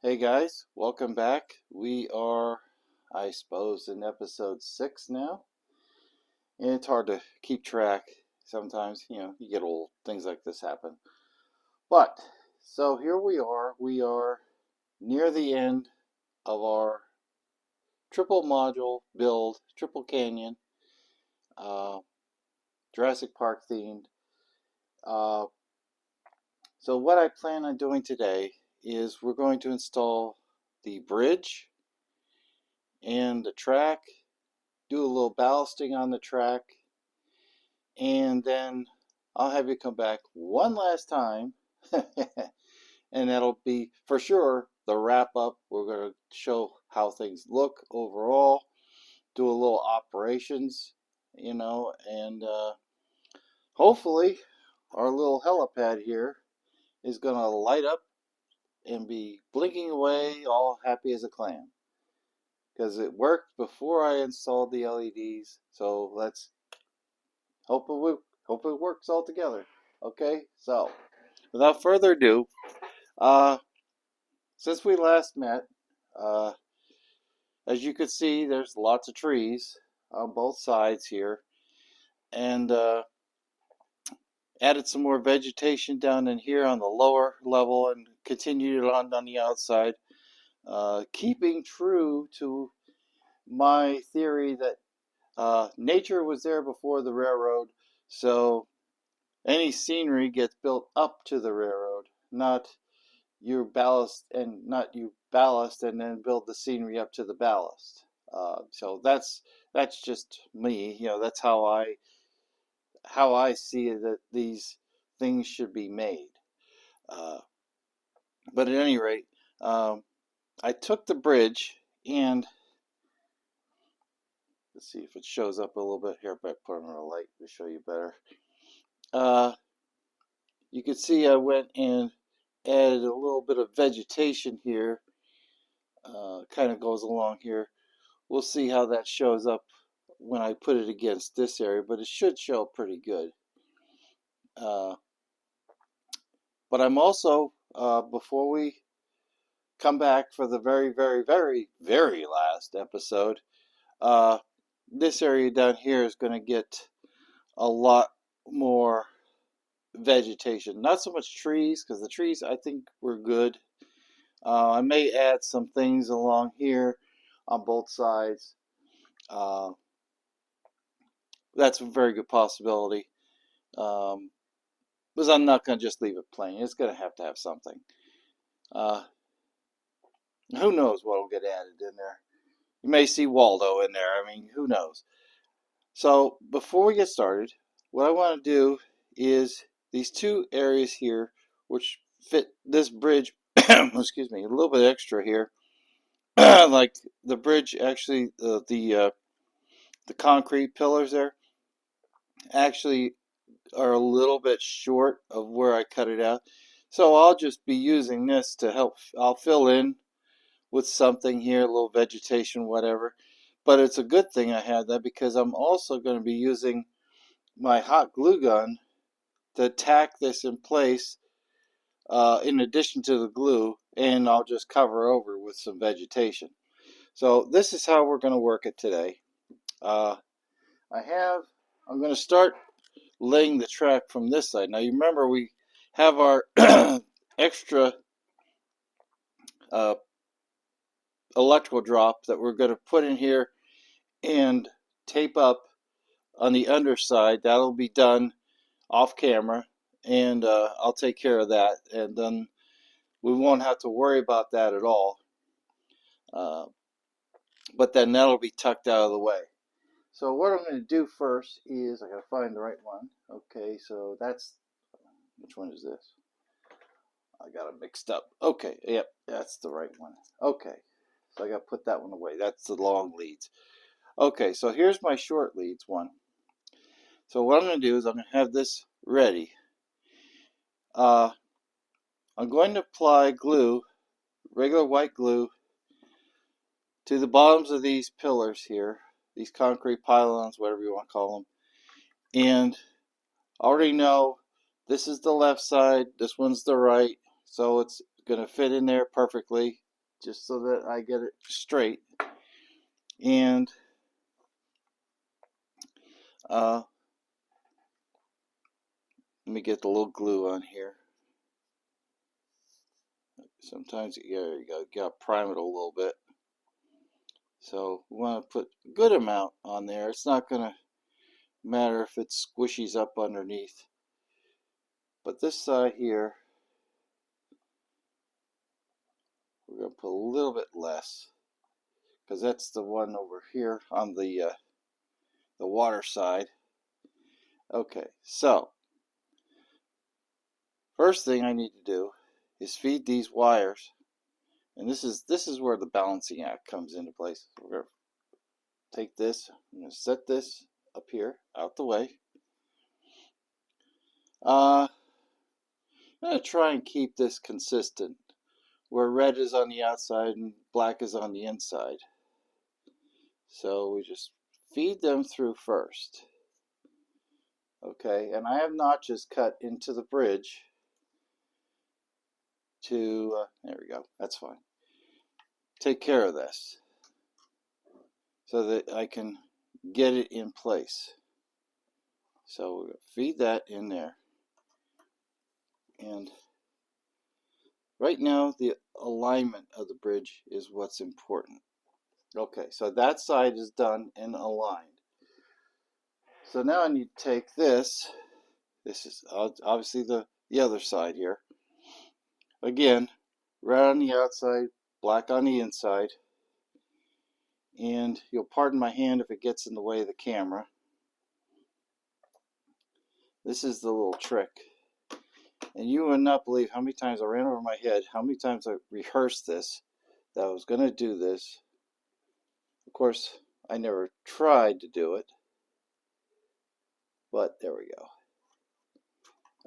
Hey guys, welcome back. We are, I suppose, in episode 6 now. And it's hard to keep track. Sometimes, you get old, things like this happen. But, so here we are. We are near the end of our triple module build, triple canyon, uh, Jurassic Park themed. Uh, so what I plan on doing today is we're going to install the bridge and the trak, do a little ballasting on the trak, and then I'll have you come back one last time, and that'll be for sure the wrap up. We're going to show how things look overall, do a little operations, and hopefully our little helipad here is going to light up and be blinking away, all happy as a clam. Because it worked before I installed the LEDs, so let's hope it works all together. Okay, so without further ado, uh, since we last met, uh, as you can see, there's lots of trees on both sides here, and added some more vegetation down in here on the lower level, and continued it on the outside, keeping true to my theory that nature was there before the railroad, so any scenery gets built up to the railroad, not you ballast and then build the scenery up to the ballast. So that's just me. That's how I see it, that these things should be made. Uh, but at any rate, um, I took the bridge and let's see if it shows up a little bit here. But I put on a light to show you better. Uh, you can see I went and added a little bit of vegetation here. Kind of goes along here. We'll see how that shows up when I put it against this area, but it should show pretty good. Uh, but I'm also, before we come back for the very, very, very, very last episode, uh, this area down here is going to get a lot more vegetation. Not so much trees, because the trees I think were good. I may add some things along here on both sides. Uh, that's a very good possibility. Because I'm not going to just leave it plain. It's going to have something. Uh, who knows what will get added in there? You may see Waldo in there. I mean, who knows? So before we get started, what I want to do is these two areas here, which fit this bridge, excuse me, a little bit extra here. Like the bridge, actually, the concrete pillars there actually are a little bit short of where I cut it out. So I'll just be using this to help. I'll fill in with something here, a little vegetation, whatever. But it's a good thing I had that, because I'm also going to be using my hot glue gun to tack this in place in addition to the glue, and I'll just cover over with some vegetation. So this is how we're going to work it today. Uh, I'm going to start laying the track from this side. Now you remember we have our extra uh, electrical drop that we're going to put in here and tape up on the underside. That'll be done off camera, and I'll take care of that, and then we won't have to worry about that at all. Uh, but then that'll be tucked out of the way. So what I'm going to do first is I got to find the right one. Okay, so that's, which one is this? I got it mixed up. Okay, yep, that's the right one. Okay, so I got to put that one away. That's the long leads. Okay, so here's my short leads one. So what I'm going to do is I'm going to have this ready. I'm going to apply glue, regular white glue, to the bottoms of these pillars here, these concrete pylons, whatever you want to call them. And I already know this is the left side, this one's the right, so it's going to fit in there perfectly. just so that I get it straight. And let me get the little glue on here. Sometimes, there you go, you gotta prime it a little bit. So we want to put a good amount on there. It's not gonna matter if it squishies up underneath. But this side here, we're gonna put a little bit less, because that's the one over here on the water side. Okay, so first thing I need to do is feed these wires, and this is where the balancing act comes into place. We're going to take this, I'm going to set this up here out the way. I'm going to try and keep this consistent, where red is on the outside and black is on the inside. So we just feed them through first. Okay, and I have notches cut into the bridge to, there we go, that's fine. Take care of this so that I can get it in place. So we'll feed that in there. And right now the alignment of the bridge is what's important. Okay, so that side is done and aligned. So now I need to take this. This is obviously the other side here. Again, red on the outside, black on the inside. And you'll pardon my hand if it gets in the way of the camera. This is the little trick. And you would not believe how many times I ran over my head, how many times I rehearsed this, that I was going to do this. Of course, I never tried to do it. But there we go.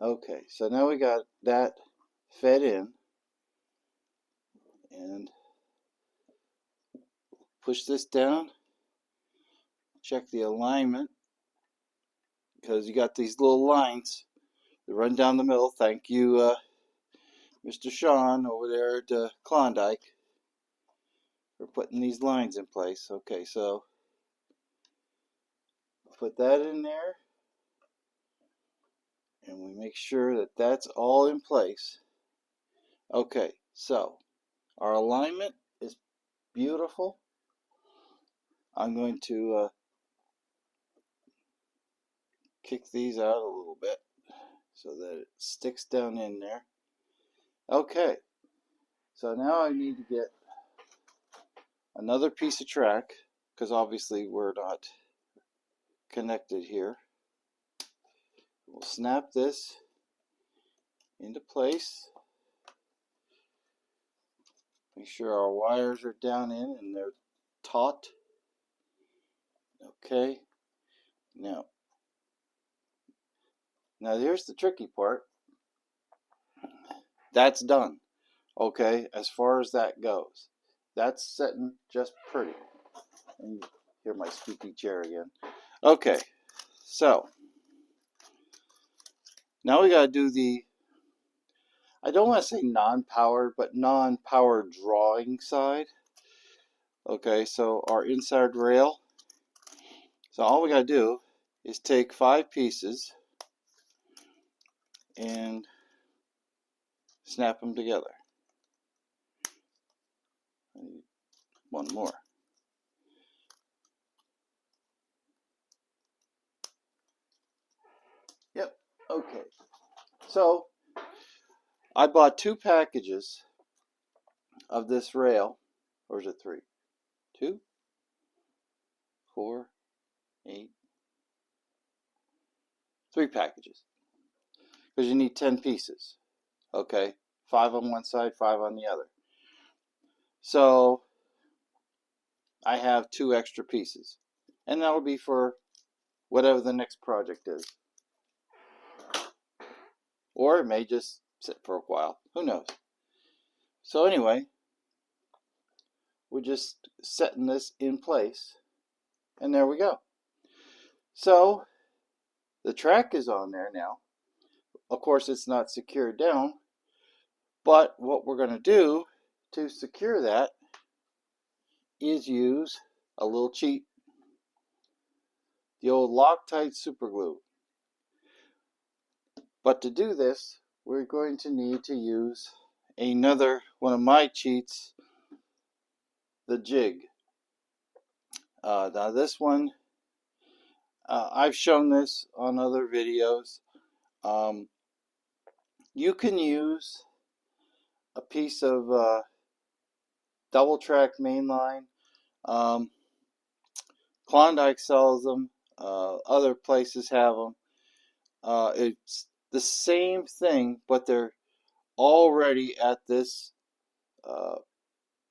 Okay, so now we got that fed in. And push this down. Check the alignment, because you got these little lines that run down the middle. Thank you, Mr. Sean over there at Klawndyke, for putting these lines in place. Okay, so put that in there, and we make sure that that's all in place. Okay, so our alignment is beautiful. I'm going to kick these out a little bit so that it sticks down in there. Okay, so now I need to get another piece of trak, because obviously we're not connected here. We'll snap this into place. Make sure our wires are down in and they're taut. Okay, now here's the tricky part. That's done. Okay, as far as that goes, that's sitting just pretty. And you hear my squeaky chair again. Okay, so now we got to do the, I don't want to say non-powered, but non-powered drawing side. Okay, so our inside rail. So all we got to do is take 5 pieces and snap them together. One more. Yep, okay. So I bought 2 packages of this rail, or is it 3? 2, 4, 8, 3 packages. Because you need 10 pieces. Okay, 5 on one side, 5 on the other. So I have 2 extra pieces. And that'll be for whatever the next project is. Or it may just sit for a while. Who knows? So anyway, we're just setting this in place. And there we go. So the trak is on there now. Of course, it's not secured down. But what we're going to do to secure that is use a little cheat, the old Loctite super glue. But to do this, we're going to need to use another one of my cheats, the jig. Now this one, I've shown this on other videos. You can use a piece of double track mainline. Klawndyke sells them. Other places have them. It's the same thing, but they're already at this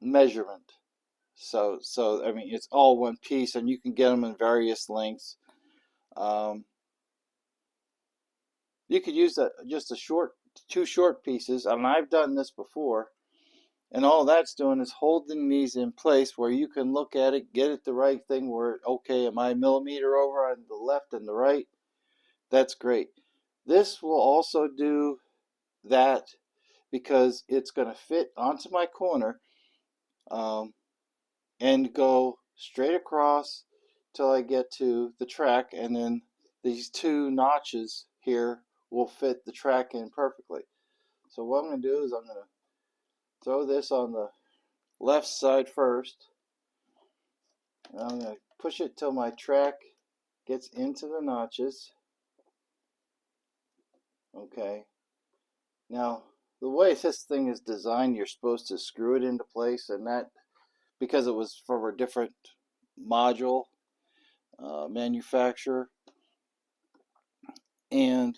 measurement. So I mean, it's all one piece, and you can get them in various lengths. You could use just two short pieces, and I've done this before. And all that's doing is holding these in place where you can look at it, get it the right thing where, okay, am I a millimeter over on the left and the right? That's great. This will also do that because it's going to fit onto my corner and go straight across till I get to the track, and then these two notches here will fit the track in perfectly. So what I'm going to do is I'm going to throw this on the left side first, and I'm going to push it till my track gets into the notches. Okay. Now, the way this thing is designed, you're supposed to screw it into place, and that, because it was from a different module manufacturer, and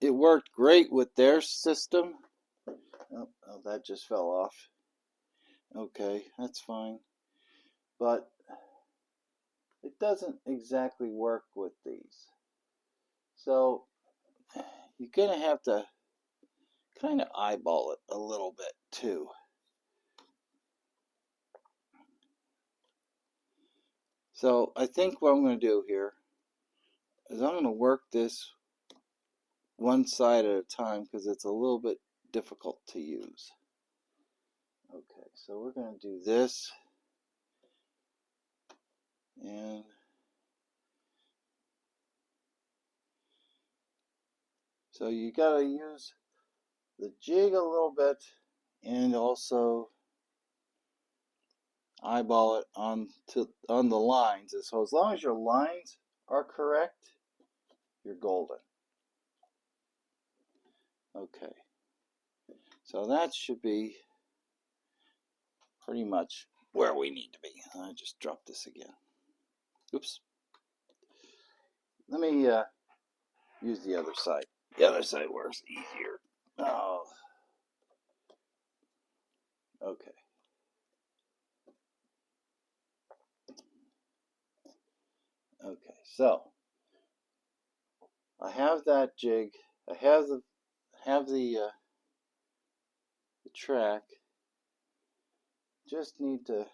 it worked great with their system. Oh, that just fell off. Okay, that's fine. But it doesn't exactly work with these. So you're going to have to kind of eyeball it a little bit too. So I think what I'm going to do here is I'm going to work this one side at a time because it's a little bit difficult to use. Okay, so we're going to do this, and so you got to use the jig a little bit and also eyeball it on the lines. So as long as your lines are correct, you're golden. Okay, so that should be pretty much where we need to be. I just dropped this again. Oops. Let me use the other side. The other side works easier. Oh. Okay. Okay, so I have that jig. I have the track. Just need to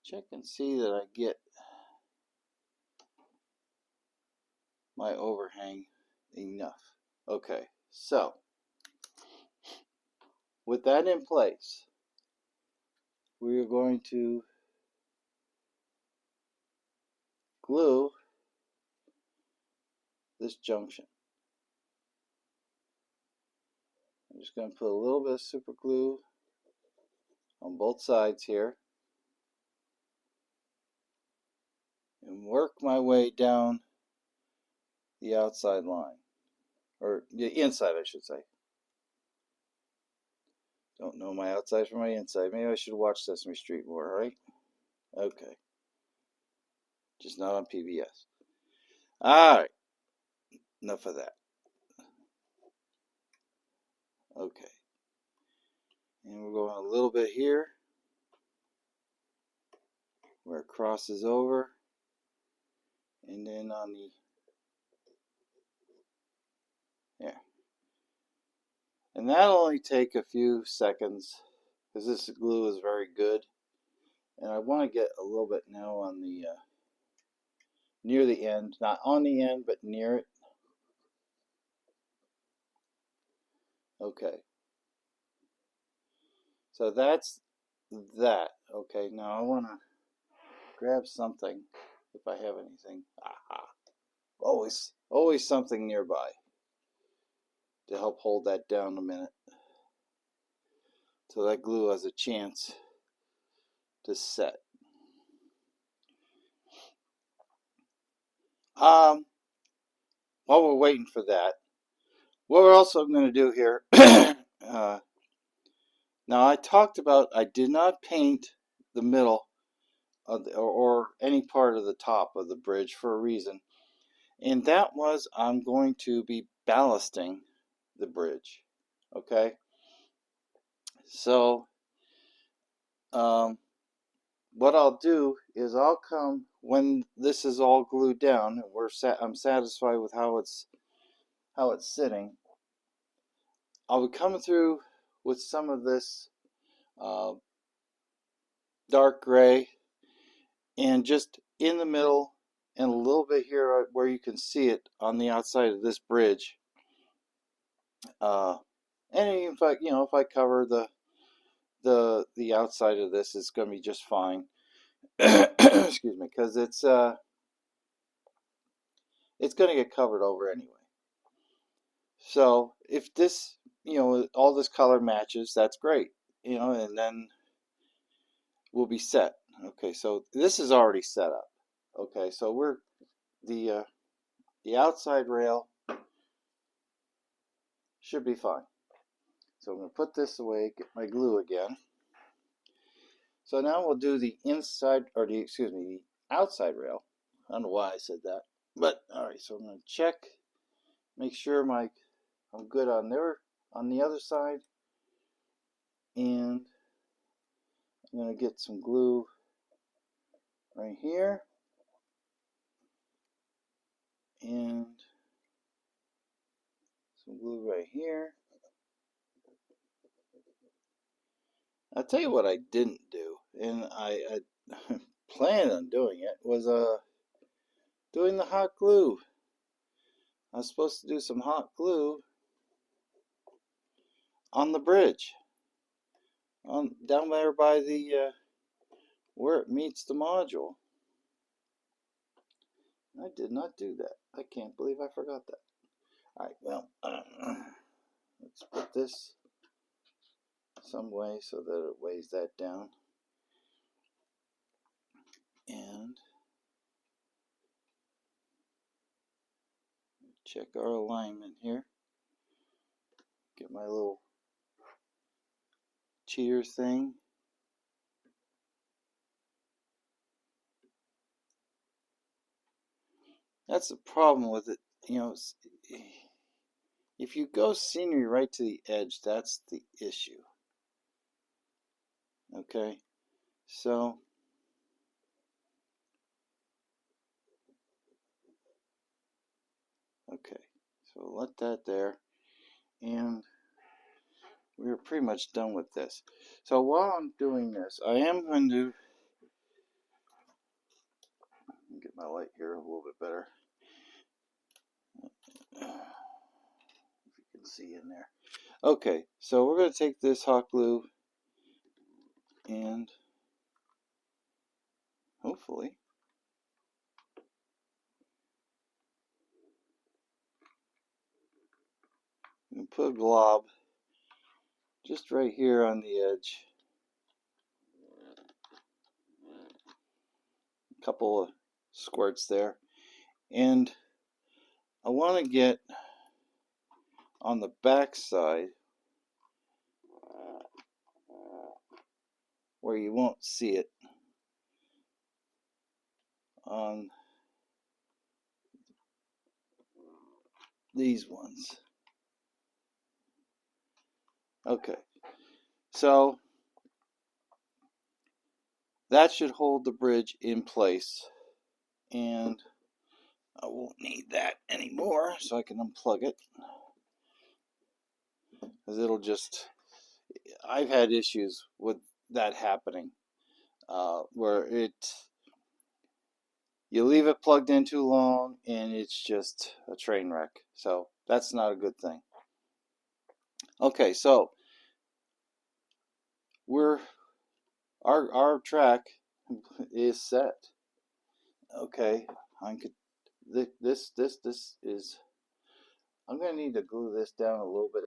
check and see that I get my overhang enough. Okay, so with that in place, we are going to glue this junction. I'm just going to put a little bit of super glue on both sides here and work my way down the outside line, or the inside I should say. Don't know my outside from my inside. Maybe I should watch Sesame Street more, right? Okay. Just not on PBS. Alright. Enough of that. Okay. And we're going a little bit here where it crosses over. And then on the, yeah. And that'll only take a few seconds because this glue is very good. And I want to get a little bit now on the, near the end. Not on the end, but near it. Okay. So that's that. Okay, now I want to grab something if I have anything. Aha. Always something nearby to help hold that down a minute. So that glue has a chance to set. While we're waiting for that, what we're also going to do here, now I talked about I did not paint the middle of or any part of the top of the bridge for a reason. And that was I'm going to be ballasting the bridge. Okay. So what I'll do is I'll come when this is all glued down and I'm satisfied with how it's sitting. I'll be coming through with some of this dark gray and just in the middle and a little bit here where you can see it on the outside of this bridge. And if I cover the outside of this, it's going to be just fine. Excuse me, because it's going to get covered over anyway. So if this, all this color matches, that's great, and then we'll be set. Okay, so this is already set up. Okay, so we're the outside rail should be fine. So I'm going to put this away, get my glue again. So now we'll do the inside, or the outside rail. I don't know why I said that, but all right. So I'm going to check, make sure I'm good on the other side, and I'm going to get some glue right here, and some glue right here. I'll tell you what I didn't do, and I planned on doing it, was doing the hot glue. I was supposed to do some hot glue on the bridge, down there by the where it meets the module. I did not do that. I can't believe I forgot that. All right, well, let's put this some way so that it weighs that down. And check our alignment here. Get my little cheater thing. That's the problem with it, if you go scenery right to the edge, that's the issue. Okay, so let that there, and we're pretty much done with this. So while I'm doing this, I am going to get my light here a little bit better. If you can see in there. Okay, so we're going to take this hot glue and hopefully we can put a glob just right here on the edge. A couple of squirts there. And I want to get on the back side where you won't see it on these ones. Okay, so that should hold the bridge in place, and I won't need that anymore, so I can unplug it, because it'll just, I've had issues with that happening, where you leave it plugged in too long and it's just a train wreck. So that's not a good thing. Okay, so we're our track is set. Okay, I could this is. I'm gonna need to glue this down a little bit.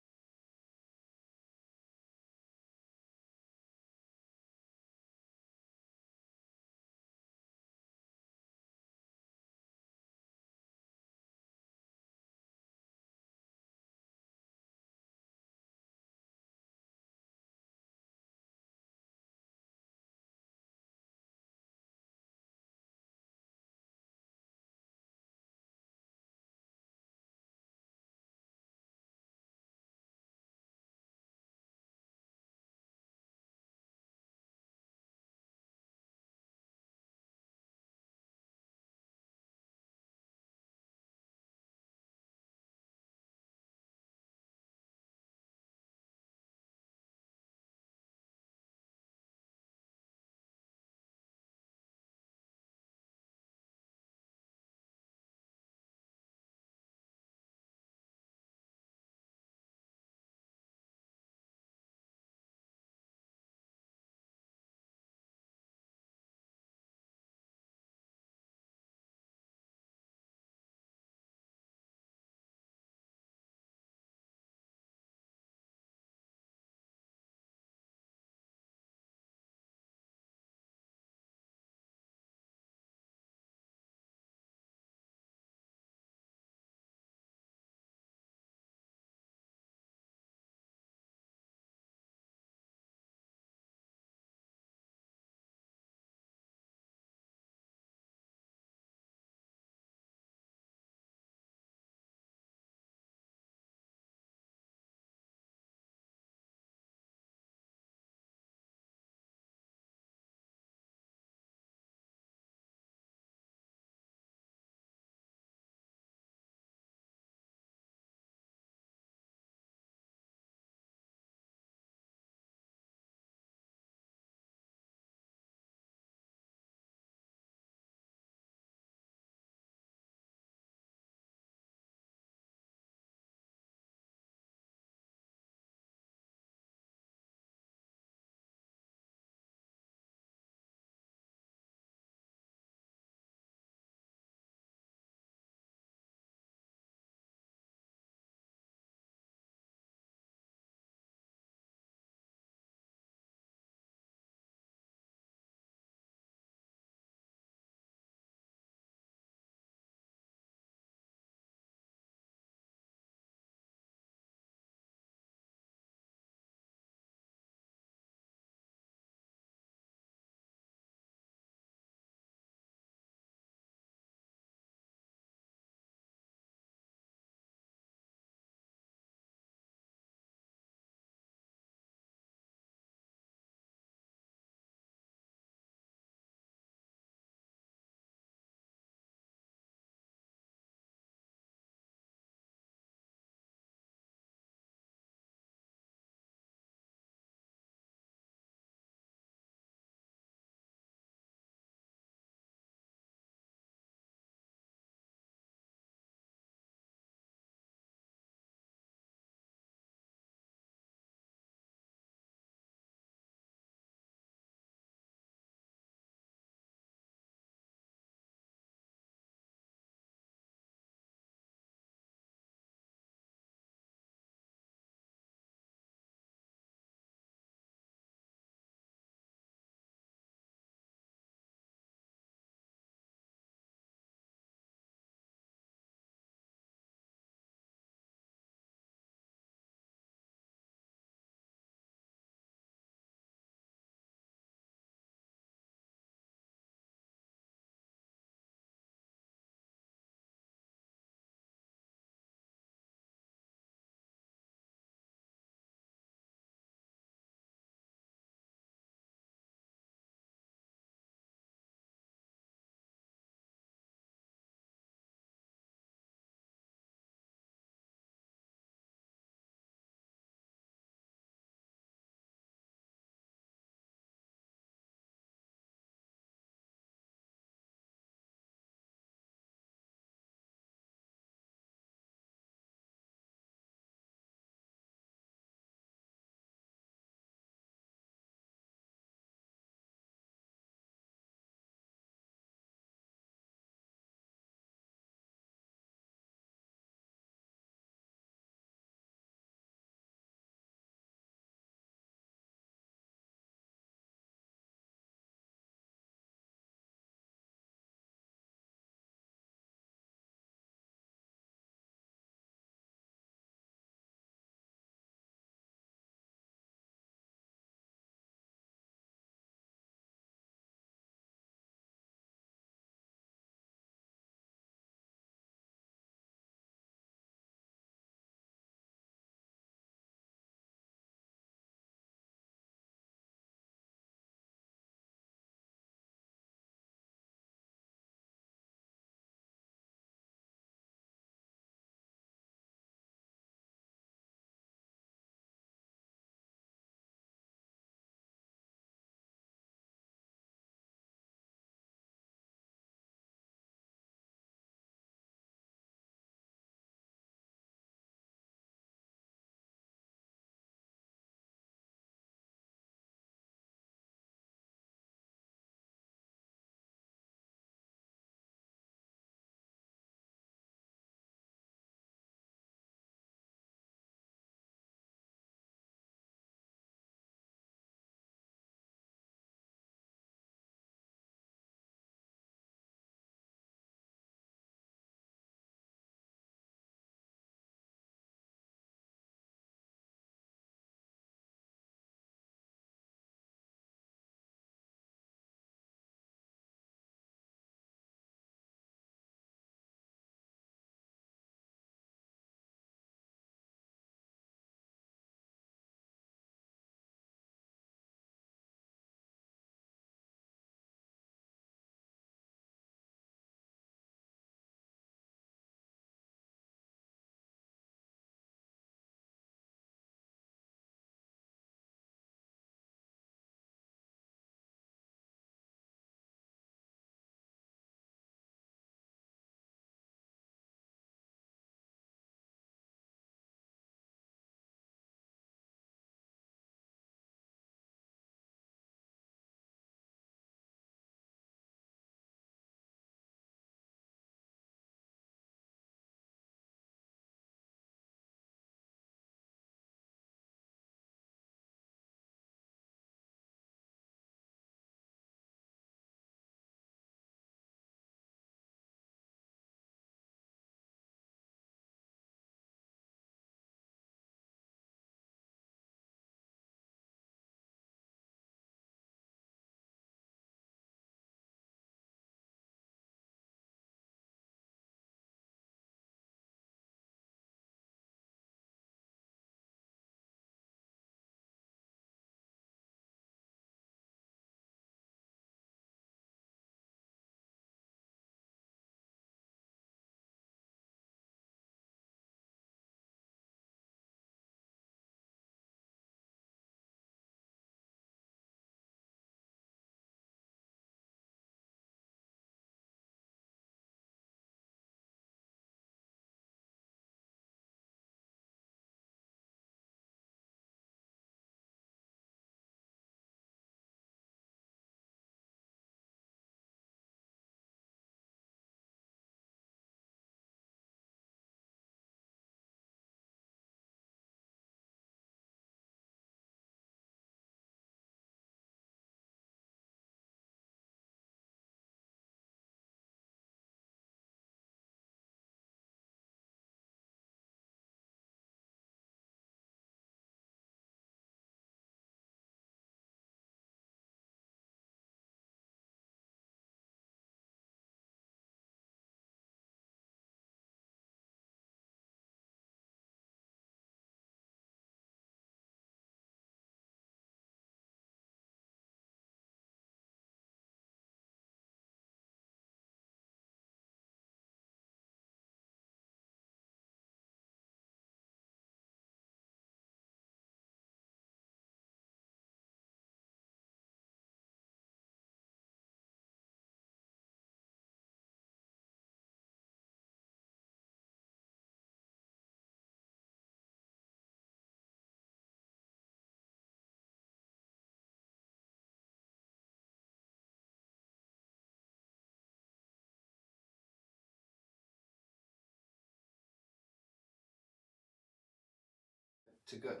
to get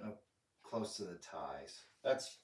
close to the ties. That's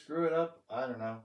screw it up? I don't know.